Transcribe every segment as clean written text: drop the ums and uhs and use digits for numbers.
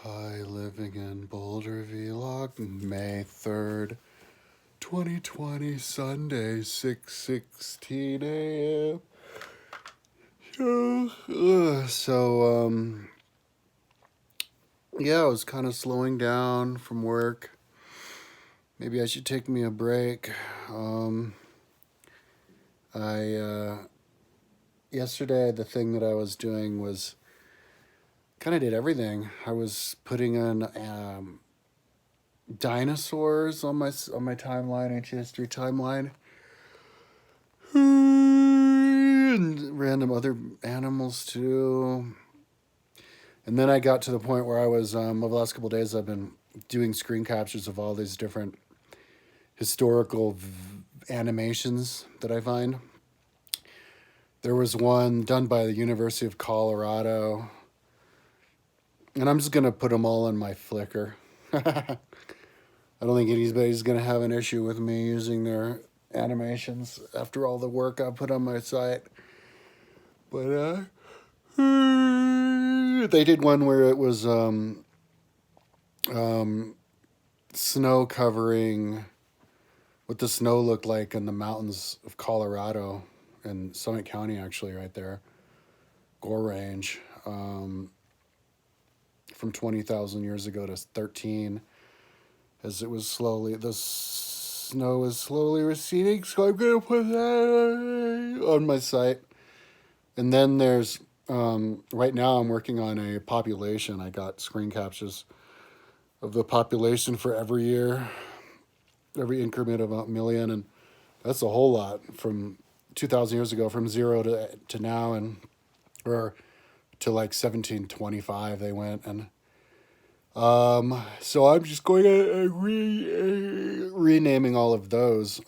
Hi, living in Boulder vlog, May 3rd, 2020, Sunday, 6:16 a.m. Yeah, I was kind of slowing down from work. Maybe I should take me a break. I Yesterday the thing that I was doing was kind of did everything. I was putting in dinosaurs on my timeline, ancient history timeline, and random other animals too. And then I got to the point where I was over the last couple of days I've been doing screen captures of all these different historical animations that I find. There was one done by the University of Colorado, and I'm just gonna put them all in my Flickr. I don't think anybody's gonna have an issue with me using their animations after all the work I put on my site. But they did one where it was snow covering what the snow looked like in the mountains of Colorado and Summit County, actually, right there, Gore Range, from 20,000 years ago to 13, as it was slowly, the snow was slowly receding. So I'm going to put that on my site. And then there's, right now I'm working on a population. I got screen captures of the population for every year, every increment of a million, and that's a whole lot from 2,000 years ago, from zero to now, and or to like 1725 they went, and so I'm just going to renaming all of those,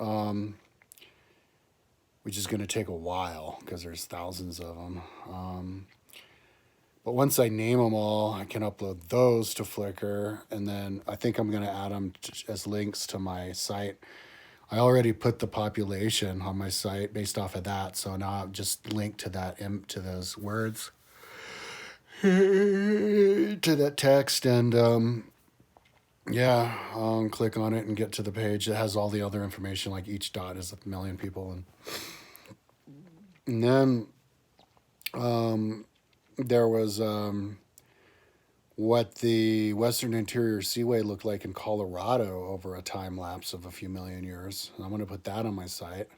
which is going to take a while because there's thousands of them. But once I name them all, I can upload those to Flickr, and then I think I'm going to add them as links to my site. I already put the population on my site based off of that, so now I've just linked to that, to those words, to that text, and yeah, I'll click on it and get to the page that has all the other information. Like each dot is a million people, and then there was what the Western Interior Seaway looked like in Colorado over a time lapse of a few million years. I'm going to put that on my site.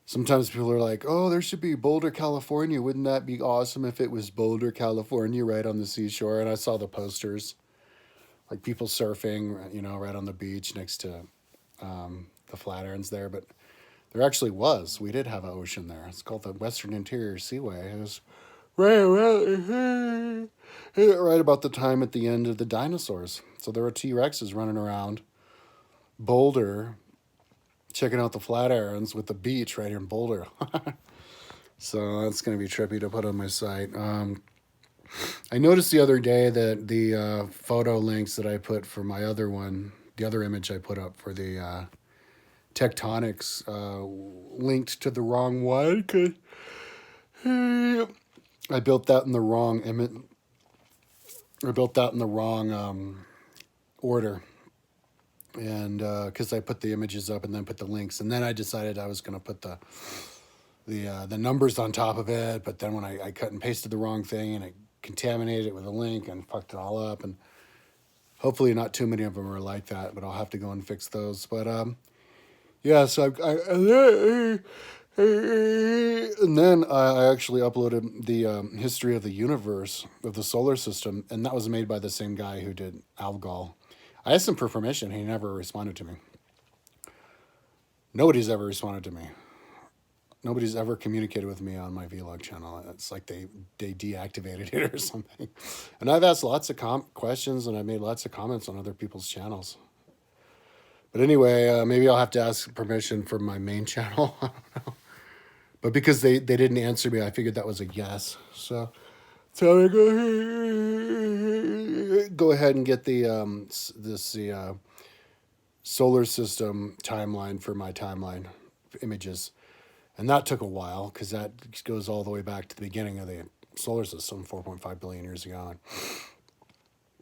Sometimes people are like, oh, there should be Boulder, California. Wouldn't that be awesome if it was Boulder, California, right on the seashore? And I saw the posters, like people surfing, right on the beach next to the Flatirons there. But there actually was. We did have an ocean there. It's called the Western Interior Seaway. It was right about the time at the end of the dinosaurs. So there were T-Rexes running around Boulder, checking out the Flatirons with the beach right here in Boulder. So that's going to be trippy to put on my site. I noticed the other day that the photo links that I put for my other one, the other image I put up for the tectonics, linked to the wrong one, because I built that in the wrong image. I built that in the wrong order, and because I put the images up and then put the links, and then I decided I was going to put the numbers on top of it, but then when I cut and pasted the wrong thing, and it contaminated it with a link and fucked it all up, and hopefully not too many of them are like that, but I'll have to go and fix those. But yeah, so and then I actually uploaded the history of the universe, of the solar system, and that was made by the same guy who did Algol. I asked him for permission. He never responded to me. Nobody's ever responded to me. Nobody's ever communicated with me on my vlog channel. It's like they deactivated it or something. And I've asked lots of questions, and I've made lots of comments on other people's channels. But anyway, maybe I'll have to ask permission for my main channel. I don't know. But because they didn't answer me, I figured that was a yes. So I go ahead and get the solar system timeline for my timeline images. And that took a while because that goes all the way back to the beginning of the solar system, 4.5 billion years ago.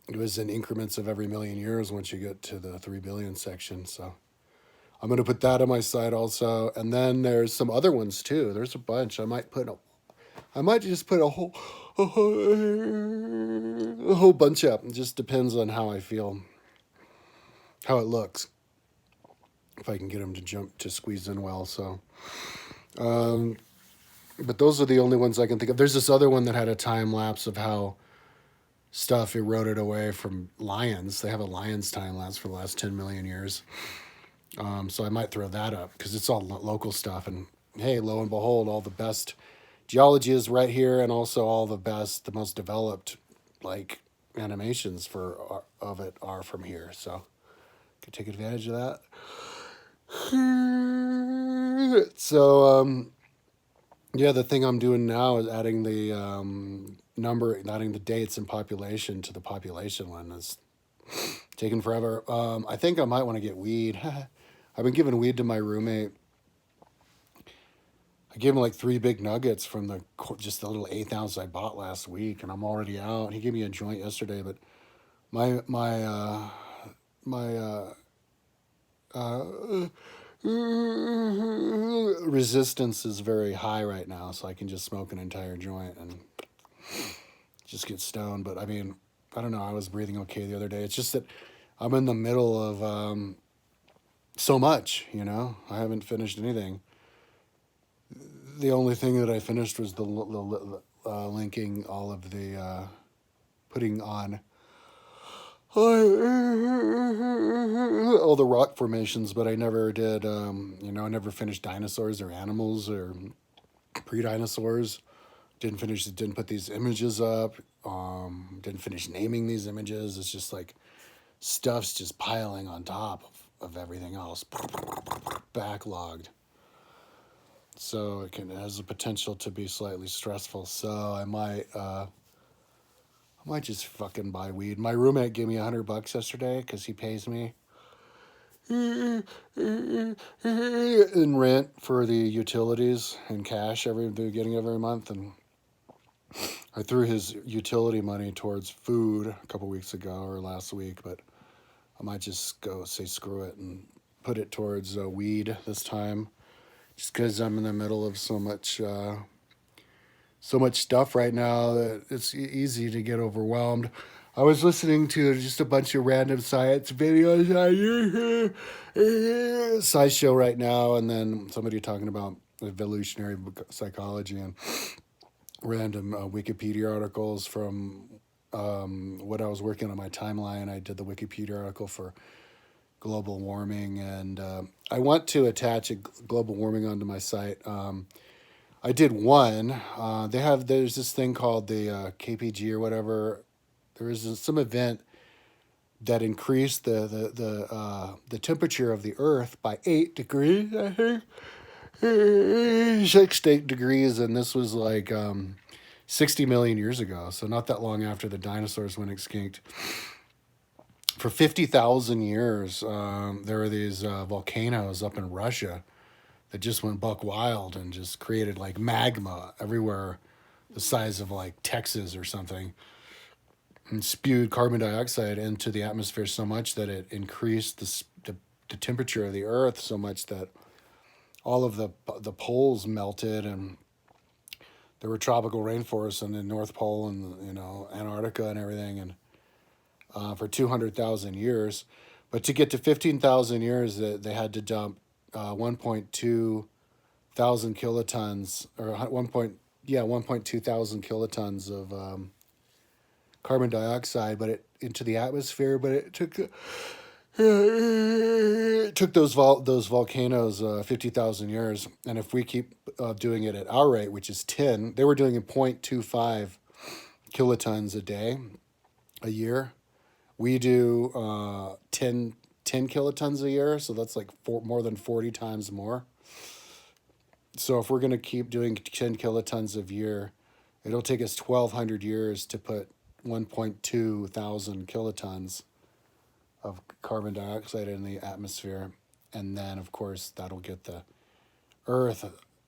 it was in increments of every million years once you get to the 3 billion section. So I'm going to put that on my site also. And then there's some other ones too. There's a bunch. I might just put a whole bunch up. It just depends on how I feel, how it looks. If I can get them to squeeze in well. So, but those are the only ones I can think of. There's this other one that had a time lapse of how stuff eroded away from lions. They have a lion's time lapse for the last 10 million years. So I might throw that up because it's all local stuff. And hey, lo and behold, all the best geology is right here, and also all the most developed, like animations of it are from here. So could take advantage of that. So yeah, the thing I'm doing now is adding the adding the dates and population to the population one. It's taking forever. I think I might want to get weed. I've been giving weed to my roommate. I gave him like 3 big nuggets from just the little 1/8 ounce I bought last week, and I'm already out. He gave me a joint yesterday, but my resistance is very high right now, so I can just smoke an entire joint and just get stoned. But I mean, I don't know. I was breathing okay the other day. It's just that I'm in the middle of so much. I haven't finished anything. The only thing that I finished was the linking all of the putting on all the rock formations, but I never did. I never finished dinosaurs or animals or pre-dinosaurs. Didn't put these images up. Didn't finish naming these images. It's just like stuff's just piling on top of everything else, backlogged. So it has the potential to be slightly stressful. So I might just fucking buy weed. My roommate gave me $100 yesterday because he pays me in rent for the utilities and cash they're getting every month, and I threw his utility money towards food a couple weeks ago or last week, but I might just go say screw it and put it towards weed this time, just because I'm in the middle of so much stuff right now that it's easy to get overwhelmed. I was listening to just a bunch of random science videos on YouTube, SciShow right now, and then somebody talking about evolutionary psychology and random Wikipedia articles from what I was working on my timeline. I did the Wikipedia article for global warming, and I want to attach a global warming onto my site. I did one. There's this thing called the KPG or whatever. There was some event that increased the temperature of the Earth by 8 degrees, I think. 6 to 8 degrees, and this was like 60 million years ago, so not that long after the dinosaurs went extinct. For 50,000 years, there were these volcanoes up in Russia that just went buck wild and just created like magma everywhere the size of like Texas or something, and spewed carbon dioxide into the atmosphere so much that it increased the temperature of the Earth so much that all of the poles melted, and there were tropical rainforests in the North Pole and Antarctica and everything, and for 200,000 years. But to get to 15,000 years, they had to dump 1.2 thousand kilotons, or 1.2 thousand kilotons of carbon dioxide, into the atmosphere. But it took those volcanoes 50,000 years, and if we keep doing it at our rate, which is 10, they were doing 0.25 kilotons a year. We do 10 kilotons a year, so that's like more than 40 times more. So if we're going to keep doing 10 kilotons a year, it'll take us 1,200 years to put 1.2 thousand kilotons of carbon dioxide in the atmosphere. And then, of course, that'll get the Earth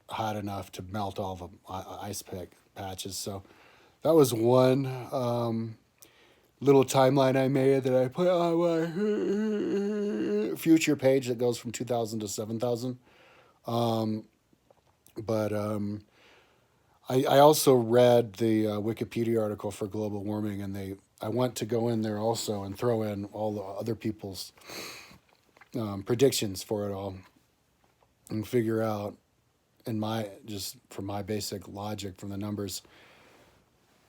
hot enough to melt all the ice patches. So that was one. little timeline I made that I put on my future page that goes from 2000 to 7000. But I also read the Wikipedia article for global warming, and I want to go in there also and throw in all the other people's predictions for it all and figure out, in my just from my basic logic from the numbers,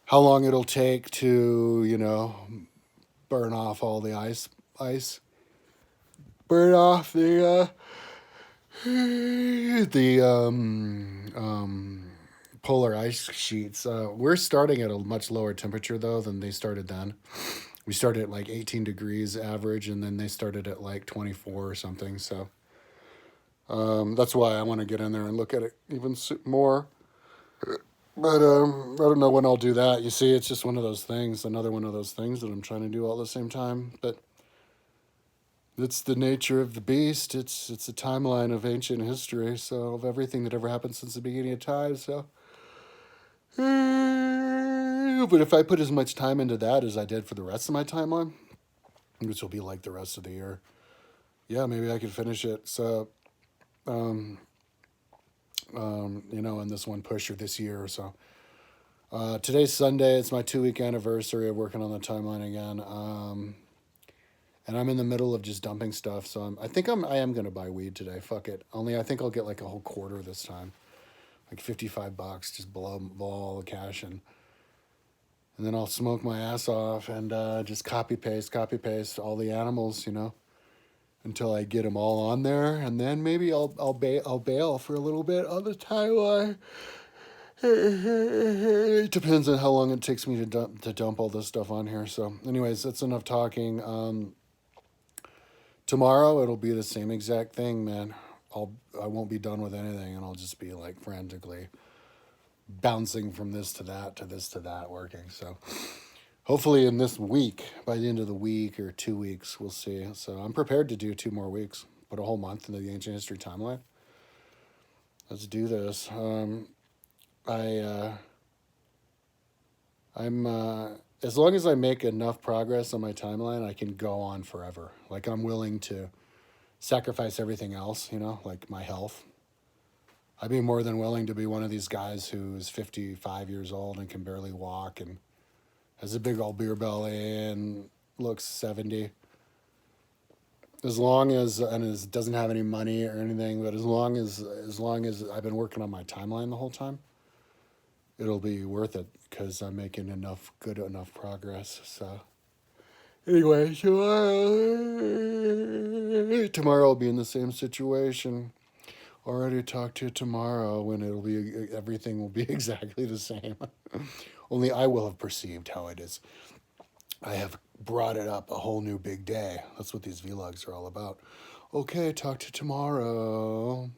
how long it'll take to burn off all the ice, burn off the polar ice sheets. We're starting at a much lower temperature though than they started then. We started at like 18 degrees average, and then they started at like 24 or something. So that's why I want to get in there and look at it even more. But I don't know when I'll do that. You see, it's just one of those things, another one of those things that I'm trying to do all at the same time. But it's the nature of the beast. It's a timeline of ancient history, so of everything that ever happened since the beginning of time. So, but if I put as much time into that as I did for the rest of my timeline, which will be like the rest of the year, yeah, maybe I could finish it. So, in this one push or this year or so. Today's Sunday. It's my 2-week anniversary of working on the timeline again. And I'm in the middle of just dumping stuff, so I am gonna buy weed today. Fuck it. Only I think I'll get like a whole quarter this time, like $55. Just blow all the cash and then I'll smoke my ass off and just copy paste all the animals, until I get them all on there, and then maybe I'll bail for a little bit on the timeline. It depends on how long it takes me to dump all this stuff on here. So, anyways, that's enough talking. Tomorrow it'll be the same exact thing, man. I won't be done with anything, and I'll just be like frantically bouncing from this to that to this to that working. So hopefully in this week, by the end of the week or 2 weeks, we'll see. So I'm prepared to do 2 more weeks, put a whole month into the ancient history timeline. Let's do this. I'm as long as I make enough progress on my timeline, I can go on forever. Like I'm willing to sacrifice everything else, like my health. I'd be more than willing to be one of these guys who's 55 years old and can barely walk and has a big old beer belly and looks 70. As long as doesn't have any money or anything, but as long as I've been working on my timeline the whole time, it'll be worth it because I'm making good enough progress. So anyway, tomorrow I'll be in the same situation. Already talked to you tomorrow when everything will be exactly the same. Only I will have perceived how it is. I have brought it up a whole new big day. That's what these vlogs are all about. Okay, talk to you tomorrow.